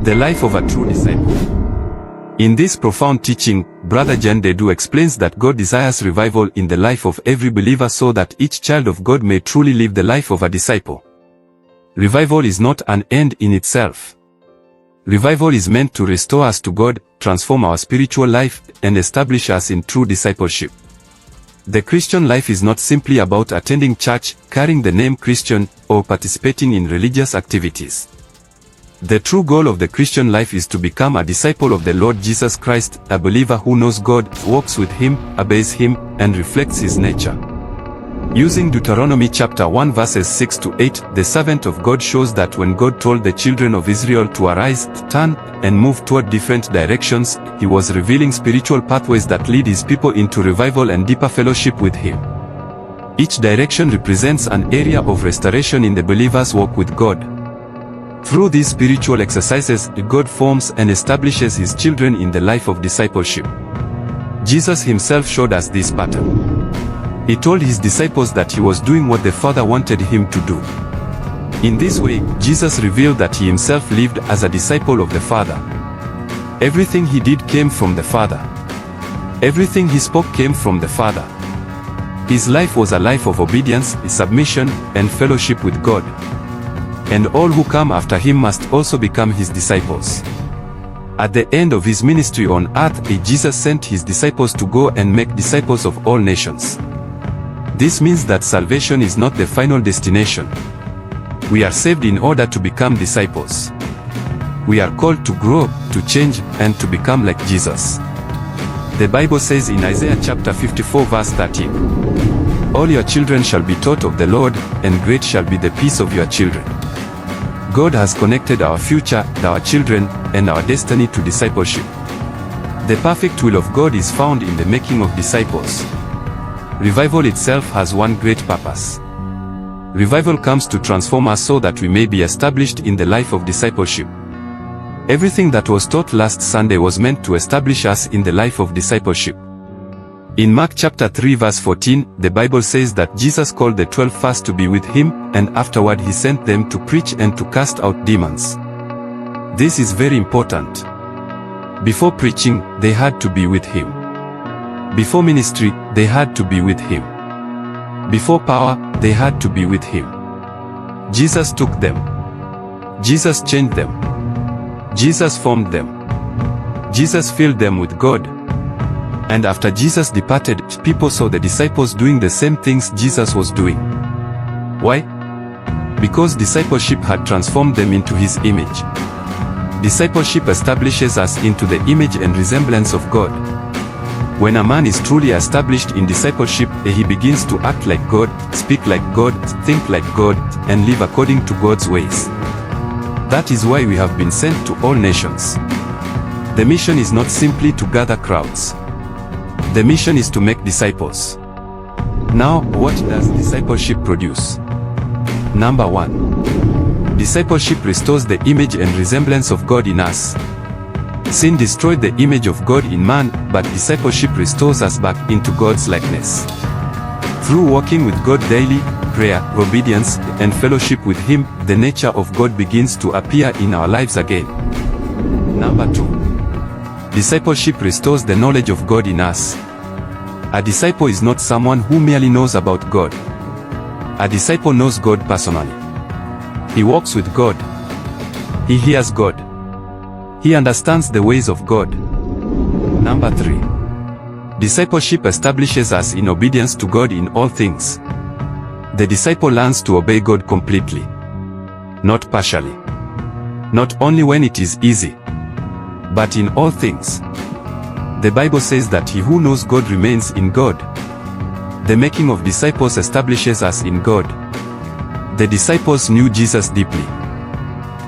The life of a true disciple. In this profound teaching, Brother Jean De Dieu explains that God desires revival in the life of every believer so that each child of God may truly live the life of a disciple. Revival is not an end in itself. Revival is meant to restore us to God, transform our spiritual life, and establish us in true discipleship. The Christian life is not simply about attending church, carrying the name Christian, or participating in religious activities. The true goal of the Christian life is to become a disciple of the Lord Jesus Christ, a believer who knows God, walks with Him, obeys Him, and reflects His nature. Using Deuteronomy chapter 1 verses 6 to 8, the servant of God shows that when God told the children of Israel to arise, turn, and move toward different directions, He was revealing spiritual pathways that lead His people into revival and deeper fellowship with Him. Each direction represents an area of restoration in the believer's walk with God. Through these spiritual exercises, God forms and establishes His children in the life of discipleship. Jesus Himself showed us this pattern. He told His disciples that He was doing what the Father wanted Him to do. In this way, Jesus revealed that He Himself lived as a disciple of the Father. Everything He did came from the Father. Everything He spoke came from the Father. His life was a life of obedience, submission, and fellowship with God. And all who come after Him must also become His disciples. At the end of His ministry on earth, Jesus sent His disciples to go and make disciples of all nations. This means that salvation is not the final destination. We are saved in order to become disciples. We are called to grow, to change, and to become like Jesus. The Bible says in Isaiah chapter 54 verse 13, "All your children shall be taught of the Lord, and great shall be the peace of your children." God has connected our future, our children, and our destiny to discipleship. The perfect will of God is found in the making of disciples. Revival itself has one great purpose. Revival comes to transform us so that we may be established in the life of discipleship. Everything that was taught last Sunday was meant to establish us in the life of discipleship. In Mark chapter 3 verse 14, the Bible says that Jesus called the 12 first to be with Him, and afterward He sent them to preach and to cast out demons. This is very important. Before preaching, they had to be with Him. Before ministry, they had to be with Him. Before power, they had to be with Him. Jesus took them. Jesus changed them. Jesus formed them. Jesus filled them with God. And after Jesus departed, people saw the disciples doing the same things Jesus was doing. Why? Because discipleship had transformed them into His image. Discipleship establishes us into the image and resemblance of God. When a man is truly established in discipleship, he begins to act like God, speak like God, think like God, and live according to God's ways. That is why we have been sent to all nations. The mission is not simply to gather crowds. The mission is to make disciples. Now, what does discipleship produce? Number 1. Discipleship restores the image and resemblance of God in us. Sin destroyed the image of God in man, but discipleship restores us back into God's likeness. Through walking with God daily, prayer, obedience, and fellowship with Him, the nature of God begins to appear in our lives again. Number 2. Discipleship restores the knowledge of God in us. A disciple is not someone who merely knows about God. A disciple knows God personally. He walks with God. He hears God. He understands the ways of God. Number 3. Discipleship establishes us in obedience to God in all things. The disciple learns to obey God completely. Not partially. Not only when it is easy, but in all things. The Bible says that he who knows God remains in God. The making of disciples establishes us in God. The disciples knew Jesus deeply.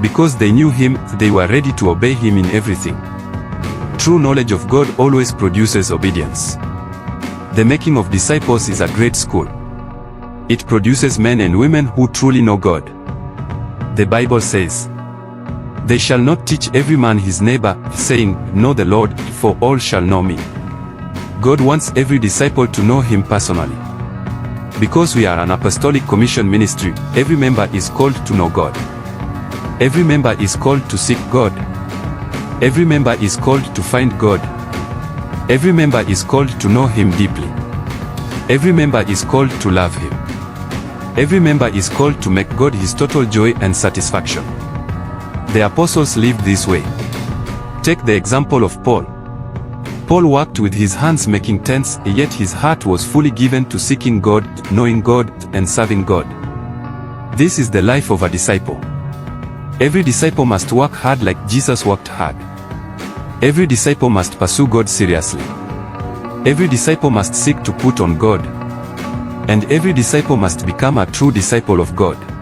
Because they knew Him, they were ready to obey Him in everything. True knowledge of God always produces obedience. The making of disciples is a great school. It produces men and women who truly know God. The Bible says, "They shall not teach every man his neighbor, saying, Know the Lord, for all shall know me." God wants every disciple to know Him personally. Because we are an apostolic commission ministry, every member is called to know God. Every member is called to seek God. Every member is called to find God. Every member is called to know Him deeply. Every member is called to love Him. Every member is called to make God his total joy and satisfaction. The apostles lived this way. Take the example of Paul. Paul worked with his hands making tents, yet his heart was fully given to seeking God, knowing God, and serving God. This is the life of a disciple. Every disciple must work hard like Jesus worked hard. Every disciple must pursue God seriously. Every disciple must seek to put on God. And every disciple must become a true disciple of God.